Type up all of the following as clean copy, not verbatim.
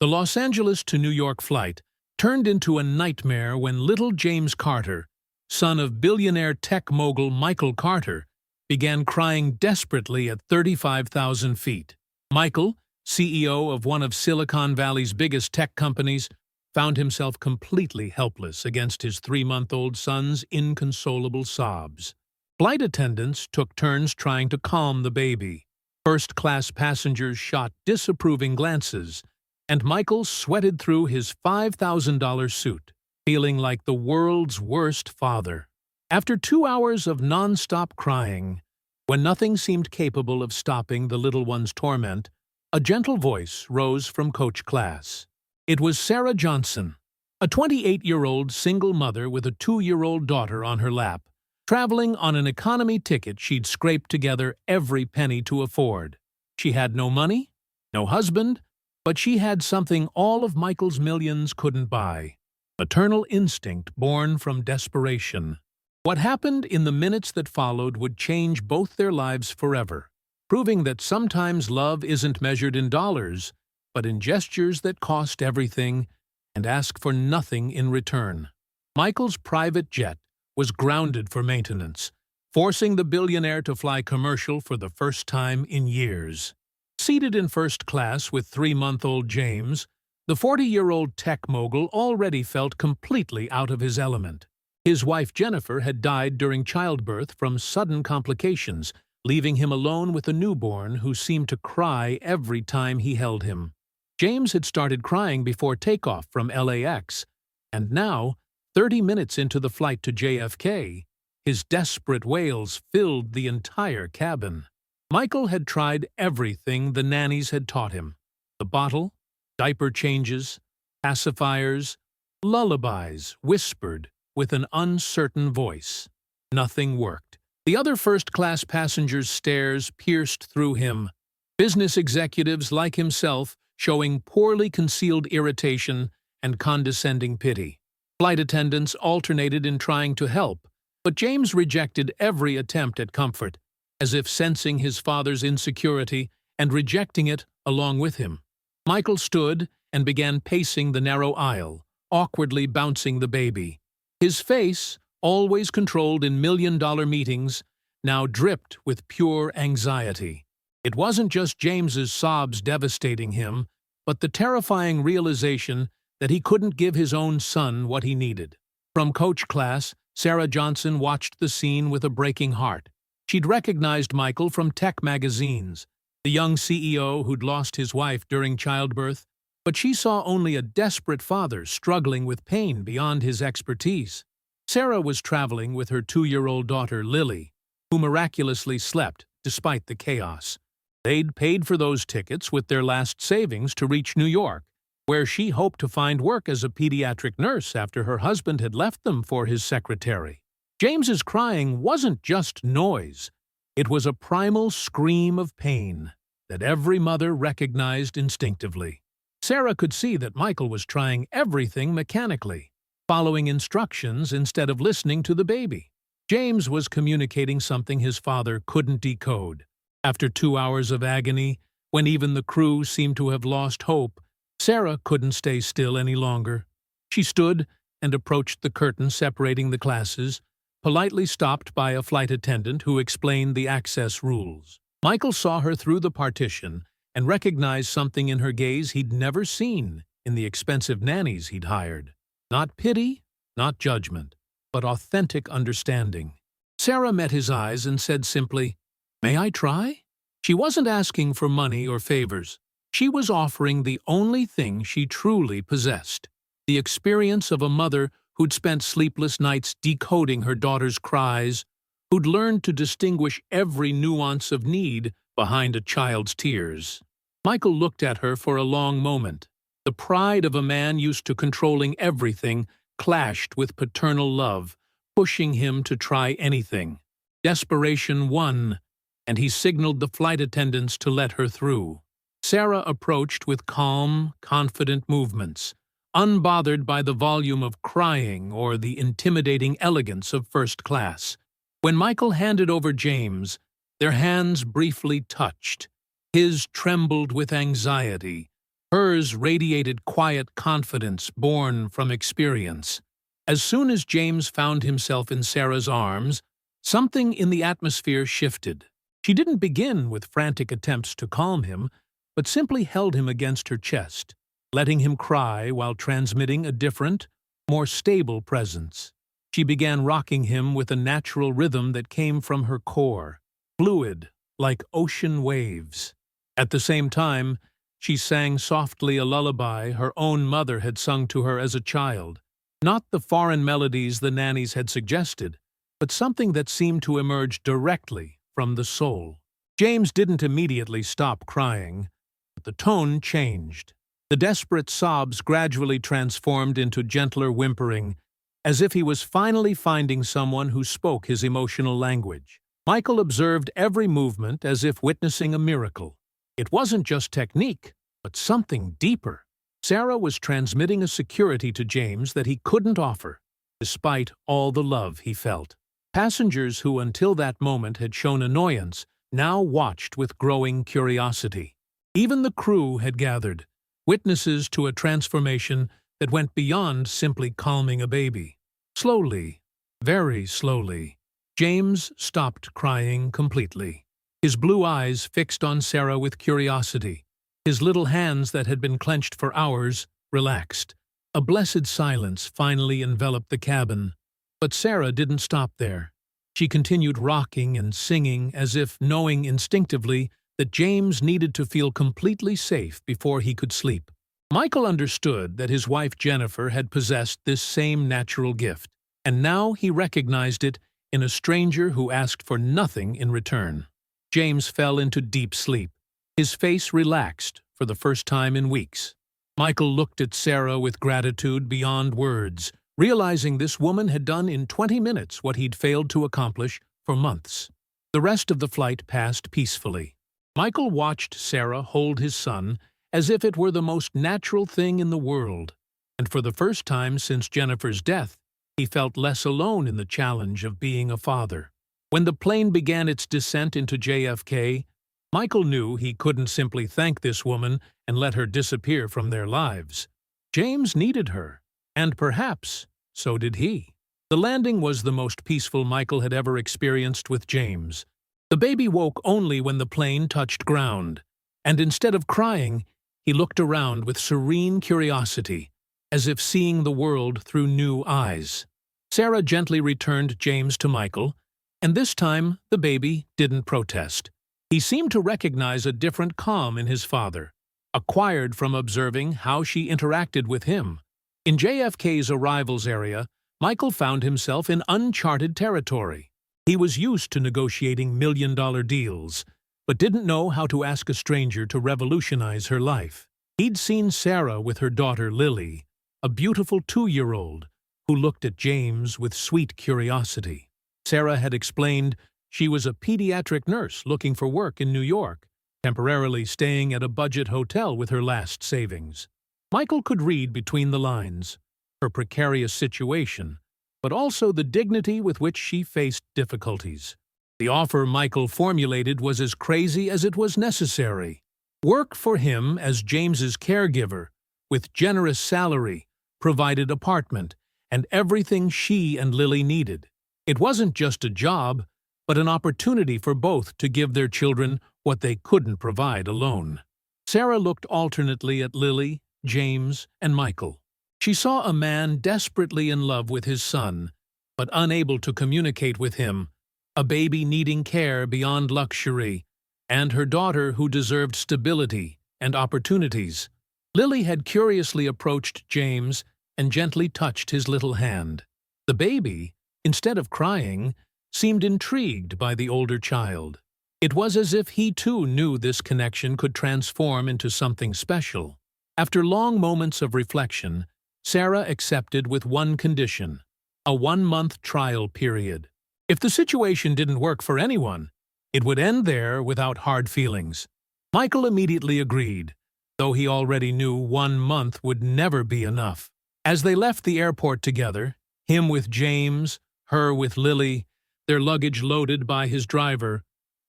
The Los Angeles to New York flight turned into a nightmare when little James Carter, son of billionaire tech mogul Michael Carter, began crying desperately at 35,000 feet. Michael, CEO of one of Silicon Valley's biggest tech companies, found himself completely helpless against his 3-month-old son's inconsolable sobs. Flight attendants took turns trying to calm the baby. First-class passengers shot disapproving glances, and Michael sweated through his $5,000 suit, feeling like the world's worst father. After 2 hours of non-stop crying, when nothing seemed capable of stopping the little one's torment, a gentle voice rose from coach class. It was Sarah Johnson, a 28-year-old single mother with a 2-year-old daughter on her lap, traveling on an economy ticket she'd scraped together every penny to afford. She had no money, no husband, but she had something all of Michael's millions couldn't buy: maternal instinct born from desperation. What happened in the minutes that followed would change both their lives forever, proving that sometimes love isn't measured in dollars, but in gestures that cost everything and ask for nothing in return. Michael's private jet was grounded for maintenance, forcing the billionaire to fly commercial for the first time in years. Seated in first class with 3-month-old James, the 40-year-old tech mogul already felt completely out of his element. His wife Jennifer had died during childbirth from sudden complications, leaving him alone with a newborn who seemed to cry every time he held him. James had started crying before takeoff from LAX, and now, 30 minutes into the flight to JFK, his desperate wails filled the entire cabin. Michael had tried everything the nannies had taught him: the bottle, diaper changes, pacifiers, lullabies whispered with an uncertain voice. Nothing worked. The other first-class passengers' stares pierced through him, business executives like himself showing poorly concealed irritation and condescending pity. Flight attendants alternated in trying to help, but James rejected every attempt at comfort, as if sensing his father's insecurity and rejecting it along with him. Michael stood and began pacing the narrow aisle, awkwardly bouncing the baby. His face, always controlled in million-dollar meetings, now dripped with pure anxiety. It wasn't just James's sobs devastating him, but the terrifying realization that he couldn't give his own son what he needed. From coach class, Sarah Johnson watched the scene with a breaking heart. She'd recognized Michael from tech magazines, the young CEO who'd lost his wife during childbirth, but she saw only a desperate father struggling with pain beyond his expertise. Sarah was traveling with her 2-year-old daughter, Lily, who miraculously slept despite the chaos. They'd paid for those tickets with their last savings to reach New York, where she hoped to find work as a pediatric nurse after her husband had left them for his secretary. James's crying wasn't just noise. It was a primal scream of pain that every mother recognized instinctively. Sarah could see that Michael was trying everything mechanically, following instructions instead of listening to the baby. James was communicating something his father couldn't decode. After 2 hours of agony, when even the crew seemed to have lost hope, Sarah couldn't stay still any longer. She stood and approached the curtain separating the classes, politely stopped by a flight attendant who explained the access rules. Michael saw her through the partition and recognized something in her gaze he'd never seen in the expensive nannies he'd hired. Not pity, not judgment, but authentic understanding. Sarah met his eyes and said simply, "May I try?" She wasn't asking for money or favors. She was offering the only thing she truly possessed: the experience of a mother who'd spent sleepless nights decoding her daughter's cries, who'd learned to distinguish every nuance of need behind a child's tears. Michael looked at her for a long moment. The pride of a man used to controlling everything clashed with paternal love, pushing him to try anything. Desperation won, and he signaled the flight attendants to let her through. Sarah approached with calm, confident movements, unbothered by the volume of crying or the intimidating elegance of first class. When Michael handed over James, their hands briefly touched. His trembled with anxiety, Hers radiated quiet confidence born from experience. As soon as James found himself in Sarah's arms, something in the atmosphere shifted. She didn't begin with frantic attempts to calm him, but simply held him against her chest, letting him cry while transmitting a different, more stable presence. She began rocking him with a natural rhythm that came from her core, fluid, like ocean waves. At the same time, she sang softly a lullaby her own mother had sung to her as a child. Not the foreign melodies the nannies had suggested, but something that seemed to emerge directly from the soul. James didn't immediately stop crying, but the tone changed. The desperate sobs gradually transformed into gentler whimpering, as if he was finally finding someone who spoke his emotional language. Michael observed every movement as if witnessing a miracle. It wasn't just technique, but something deeper. Sarah was transmitting a security to James that he couldn't offer, despite all the love he felt. Passengers who until that moment had shown annoyance now watched with growing curiosity. Even the crew had gathered, witnesses to a transformation that went beyond simply calming a baby. Slowly, very slowly, James stopped crying completely. His blue eyes fixed on Sarah with curiosity. His little hands that had been clenched for hours relaxed. A blessed silence finally enveloped the cabin. But Sarah didn't stop there. She continued rocking and singing as if knowing instinctively that James needed to feel completely safe before he could sleep. Michael understood that his wife Jennifer had possessed this same natural gift, and now he recognized it in a stranger who asked for nothing in return. James fell into deep sleep. His face relaxed for the first time in weeks. Michael looked at Sarah with gratitude beyond words, realizing this woman had done in 20 minutes what he'd failed to accomplish for months. The rest of the flight passed peacefully. Michael watched Sarah hold his son as if it were the most natural thing in the world, and for the first time since Jennifer's death, he felt less alone in the challenge of being a father. When the plane began its descent into JFK, Michael knew he couldn't simply thank this woman and let her disappear from their lives. James needed her, and perhaps so did he. The landing was the most peaceful Michael had ever experienced with James. The baby woke only when the plane touched ground, and instead of crying, he looked around with serene curiosity, as if seeing the world through new eyes. Sarah gently returned James to Michael, and this time the baby didn't protest. He seemed to recognize a different calm in his father, acquired from observing how she interacted with him. In JFK's arrivals area, Michael found himself in uncharted territory. He was used to negotiating million-dollar deals, but didn't know how to ask a stranger to revolutionize her life. He'd seen Sarah with her daughter Lily, a beautiful 2-year-old, who looked at James with sweet curiosity. Sarah had explained she was a pediatric nurse looking for work in New York, temporarily staying at a budget hotel with her last savings. Michael could read between the lines, her precarious situation, but also the dignity with which she faced difficulties. The offer Michael formulated was as crazy as it was necessary. Work for him as James's caregiver, with generous salary, provided apartment, and everything she and Lily needed. It wasn't just a job, but an opportunity for both to give their children what they couldn't provide alone. Sarah looked alternately at Lily, James, and Michael. She saw a man desperately in love with his son, but unable to communicate with him, a baby needing care beyond luxury, and her daughter who deserved stability and opportunities. Lily had curiously approached James and gently touched his little hand. The baby, instead of crying, seemed intrigued by the older child. It was as if he too knew this connection could transform into something special. After long moments of reflection, Sarah accepted with one condition: a 1-month trial period. If the situation didn't work for anyone, it would end there without hard feelings. Michael immediately agreed, though he already knew 1 month would never be enough. As they left the airport together, him with James, her with Lily, their luggage loaded by his driver,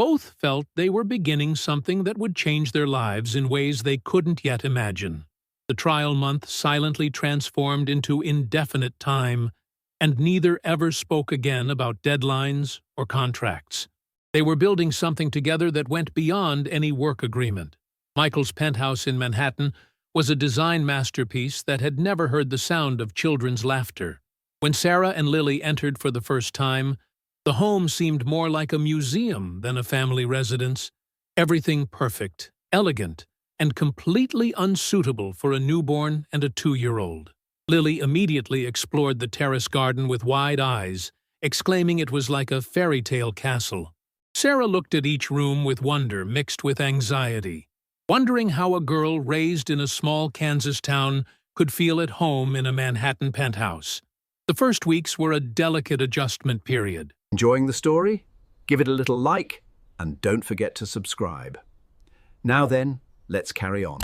Both felt they were beginning something that would change their lives in ways they couldn't yet imagine. The trial month silently transformed into indefinite time, and neither ever spoke again about deadlines or contracts. They were building something together that went beyond any work agreement. Michael's penthouse in Manhattan was a design masterpiece that had never heard the sound of children's laughter. When Sarah and Lily entered for the first time, the home seemed more like a museum than a family residence. Everything perfect, elegant, and completely unsuitable for a newborn and a 2-year-old. Lily immediately explored the terrace garden with wide eyes, exclaiming it was like a fairy tale castle. Sarah looked at each room with wonder mixed with anxiety, wondering how a girl raised in a small Kansas town could feel at home in a Manhattan penthouse. The first weeks were a delicate adjustment period. Enjoying the story? Give it a little like, and don't forget to subscribe. Now then, let's carry on.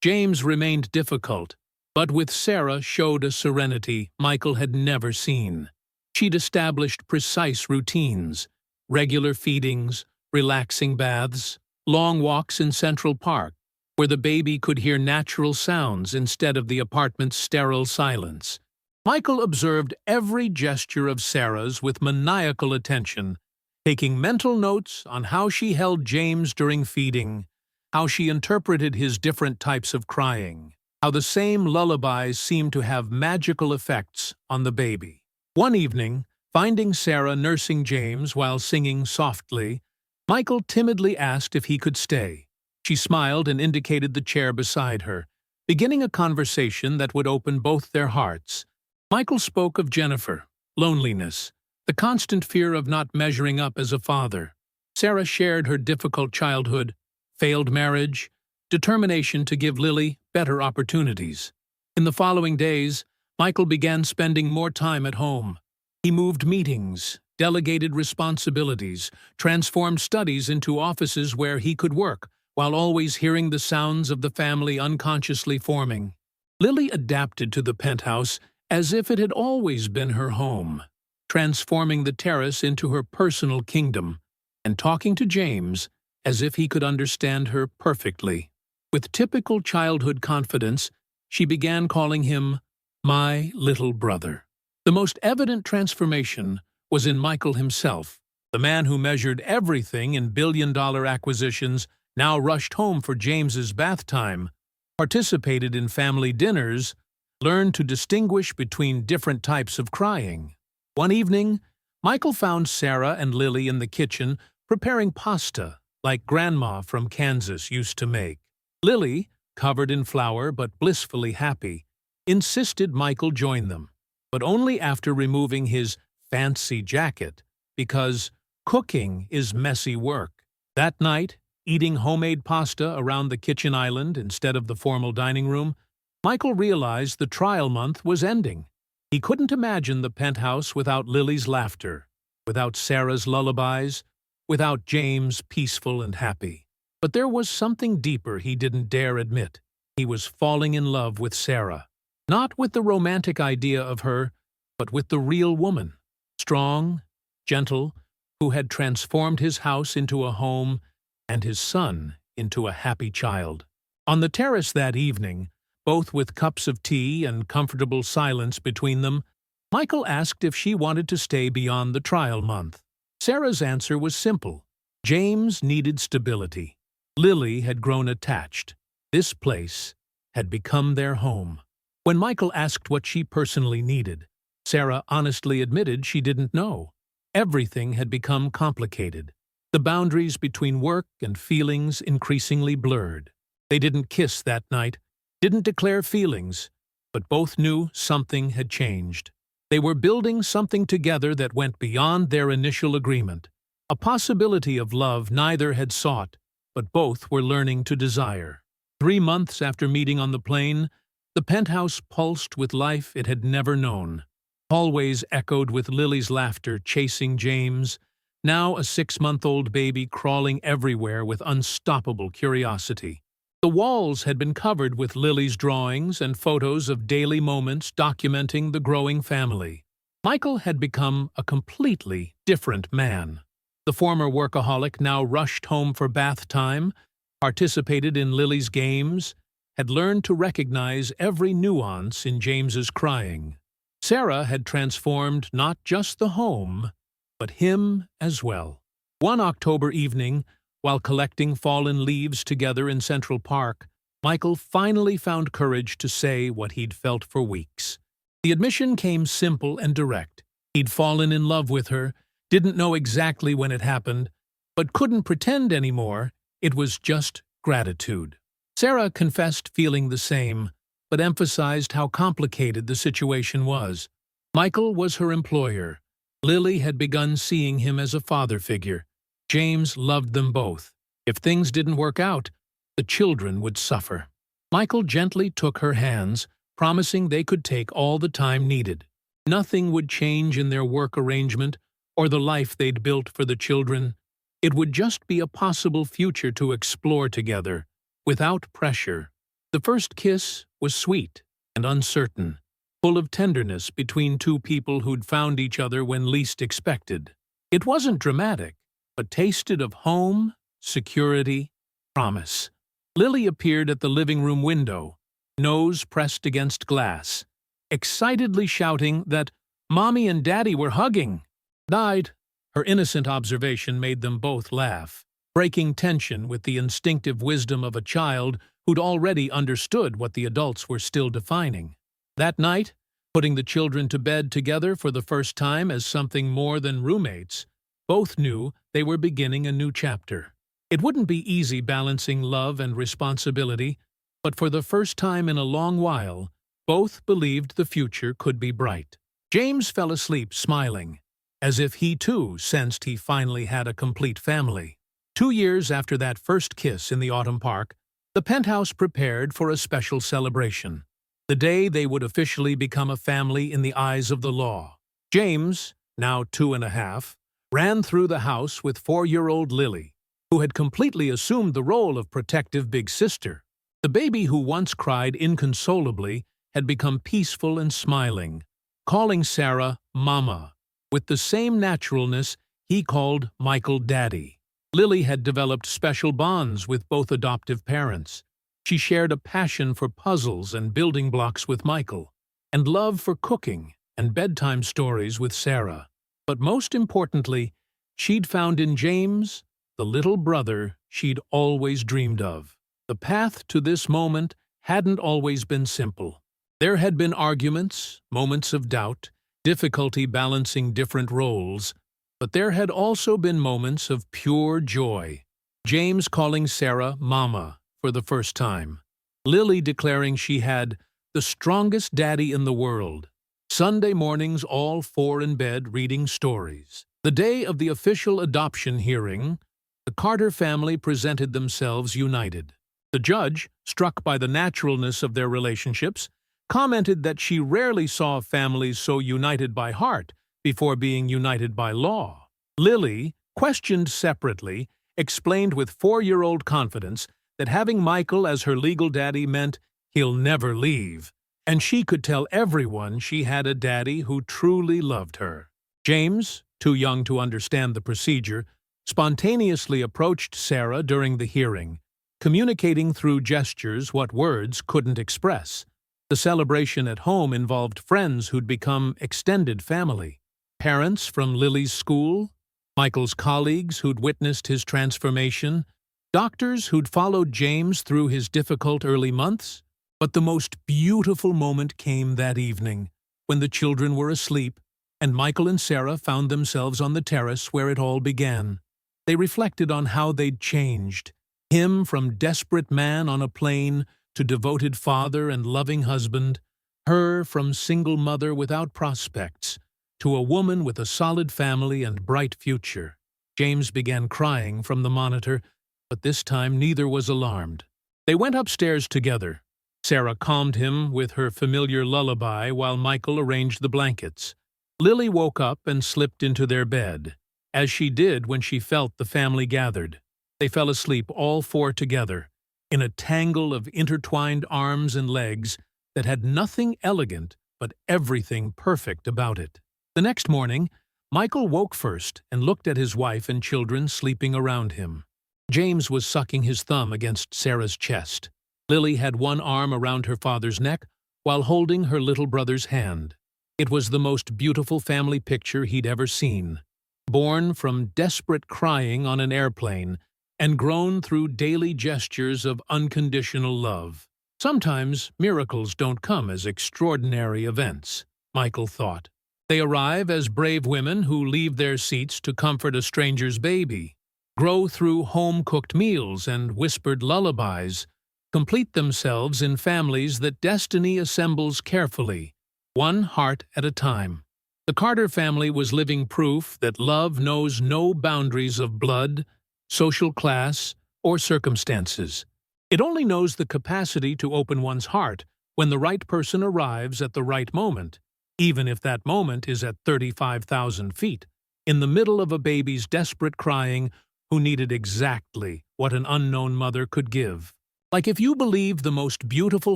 James remained difficult, but with Sarah showed a serenity Michael had never seen. She'd established precise routines, regular feedings, relaxing baths, long walks in Central Park, where the baby could hear natural sounds instead of the apartment's sterile silence. Michael observed every gesture of Sarah's with maniacal attention, taking mental notes on how she held James during feeding, how she interpreted his different types of crying, how the same lullabies seemed to have magical effects on the baby. One evening, finding Sarah nursing James while singing softly, Michael timidly asked if he could stay. She smiled and indicated the chair beside her, beginning a conversation that would open both their hearts. Michael spoke of Jennifer, loneliness, the constant fear of not measuring up as a father. Sarah shared her difficult childhood, failed marriage, determination to give Lily better opportunities. In the following days, Michael began spending more time at home. He moved meetings, delegated responsibilities, transformed studies into offices where he could work, while always hearing the sounds of the family unconsciously forming. Lily adapted to the penthouse as if it had always been her home, transforming the terrace into her personal kingdom, and talking to James as if he could understand her perfectly. With typical childhood confidence, she began calling him my little brother. The most evident transformation was in Michael himself. The man who measured everything in billion-dollar acquisitions now rushed home for James's bath time, participated in family dinners, learned to distinguish between different types of crying. One evening, Michael found Sarah and Lily in the kitchen preparing pasta like Grandma from Kansas used to make. Lily, covered in flour but blissfully happy, insisted Michael join them, but only after removing his fancy jacket, because cooking is messy work. That night, eating homemade pasta around the kitchen island instead of the formal dining room, Michael realized the trial month was ending. He couldn't imagine the penthouse without Lily's laughter, without Sarah's lullabies, without James peaceful and happy. But there was something deeper he didn't dare admit. He was falling in love with Sarah. Not with the romantic idea of her, but with the real woman. Strong, gentle, who had transformed his house into a home and his son into a happy child. On the terrace that evening, both with cups of tea and comfortable silence between them, Michael asked if she wanted to stay beyond the trial month. Sarah's answer was simple. James needed stability. Lily had grown attached. This place had become their home. When Michael asked what she personally needed, Sarah honestly admitted she didn't know. Everything had become complicated. The boundaries between work and feelings increasingly blurred. They didn't kiss that night, didn't declare feelings, but both knew something had changed. They were building something together that went beyond their initial agreement, a possibility of love neither had sought, but both were learning to desire. 3 months after meeting on the plane, the penthouse pulsed with life it had never known. Hallways echoed with Lily's laughter chasing James, now a 6-month-old baby crawling everywhere with unstoppable curiosity. The walls had been covered with Lily's drawings and photos of daily moments documenting the growing family. Michael had become a completely different man. The former workaholic now rushed home for bath time, participated in Lily's games, had learned to recognize every nuance in James's crying. Sarah had transformed not just the home, but him as well. One October evening, while collecting fallen leaves together in Central Park, Michael finally found courage to say what he'd felt for weeks. The admission came simple and direct. He'd fallen in love with her, didn't know exactly when it happened, but couldn't pretend anymore. It was just gratitude. Sarah confessed feeling the same, but emphasized how complicated the situation was. Michael was her employer. Lily had begun seeing him as a father figure. James loved them both. If things didn't work out, the children would suffer. Michael gently took her hands, promising they could take all the time needed. Nothing would change in their work arrangement or the life they'd built for the children. It would just be a possible future to explore together, without pressure. The first kiss was sweet and uncertain, full of tenderness between two people who'd found each other when least expected. It wasn't dramatic, but tasted of home, security, promise. Lily appeared at the living room window, nose pressed against glass, excitedly shouting that Mommy and Daddy were hugging. Died. Her innocent observation made them both laugh, breaking tension with the instinctive wisdom of a child who'd already understood what the adults were still defining. That night, putting the children to bed together for the first time as something more than roommates, both knew they were beginning a new chapter. It wouldn't be easy balancing love and responsibility, but for the first time in a long while, both believed the future could be bright. James fell asleep smiling, as if he too sensed he finally had a complete family. 2 years after that first kiss in the autumn park, the penthouse prepared for a special celebration. The day they would officially become a family in the eyes of the law. James, now 2.5, ran through the house with 4-year-old Lily, who had completely assumed the role of protective big sister. The baby who once cried inconsolably had become peaceful and smiling, calling Sarah Mama, with the same naturalness he called Michael Daddy. Lily had developed special bonds with both adoptive parents. She shared a passion for puzzles and building blocks with Michael, and love for cooking and bedtime stories with Sarah. But most importantly, she'd found in James the little brother she'd always dreamed of. The path to this moment hadn't always been simple. There had been arguments, moments of doubt, difficulty balancing different roles, but there had also been moments of pure joy. James calling Sarah Mama for the first time. Lily declaring she had the strongest daddy in the world. Sunday mornings all four in bed reading stories. The day of the official adoption hearing, the Carter family presented themselves united. The judge, struck by the naturalness of their relationships, commented that she rarely saw families so united by heart before being united by law. Lily, questioned separately, explained with 4-year-old confidence that having Michael as her legal daddy meant he'll never leave, and she could tell everyone she had a daddy who truly loved her. James, too young to understand the procedure, spontaneously approached Sarah during the hearing, communicating through gestures what words couldn't express. The celebration at home involved friends who'd become extended family, parents from Lily's school, Michael's colleagues who'd witnessed his transformation, doctors who'd followed James through his difficult early months. But the most beautiful moment came that evening, when the children were asleep, and Michael and Sarah found themselves on the terrace where it all began. They reflected on how they'd changed, him from desperate man on a plane to devoted father and loving husband, her from single mother without prospects to a woman with a solid family and bright future. James began crying from the monitor, but this time neither was alarmed. They went upstairs together. Sarah calmed him with her familiar lullaby while Michael arranged the blankets. Lily woke up and slipped into their bed, as she did when she felt the family gathered. They fell asleep all four together, in a tangle of intertwined arms and legs that had nothing elegant but everything perfect about it. The next morning, Michael woke first and looked at his wife and children sleeping around him. James was sucking his thumb against Sarah's chest. Lily had one arm around her father's neck while holding her little brother's hand. It was the most beautiful family picture he'd ever seen. Born from desperate crying on an airplane and grown through daily gestures of unconditional love. Sometimes miracles don't come as extraordinary events, Michael thought. They arrive as brave women who leave their seats to comfort a stranger's baby, grow through home-cooked meals and whispered lullabies, complete themselves in families that destiny assembles carefully, one heart at a time. The Carter family was living proof that love knows no boundaries of blood, social class, or circumstances. It only knows the capacity to open one's heart when the right person arrives at the right moment, even if that moment is at 35,000 feet, in the middle of a baby's desperate crying who needed exactly what an unknown mother could give. Like if you believe the most beautiful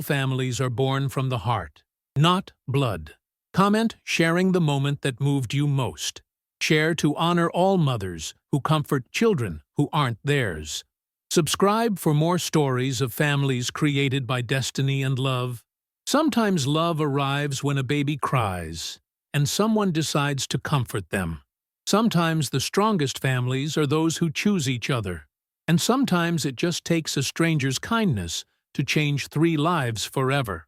families are born from the heart, not blood. Comment sharing the moment that moved you most. Share to honor all mothers who comfort children who aren't theirs. Subscribe for more stories of families created by destiny and love. Sometimes love arrives when a baby cries, and someone decides to comfort them. Sometimes the strongest families are those who choose each other, and sometimes it just takes a stranger's kindness to change 3 lives forever.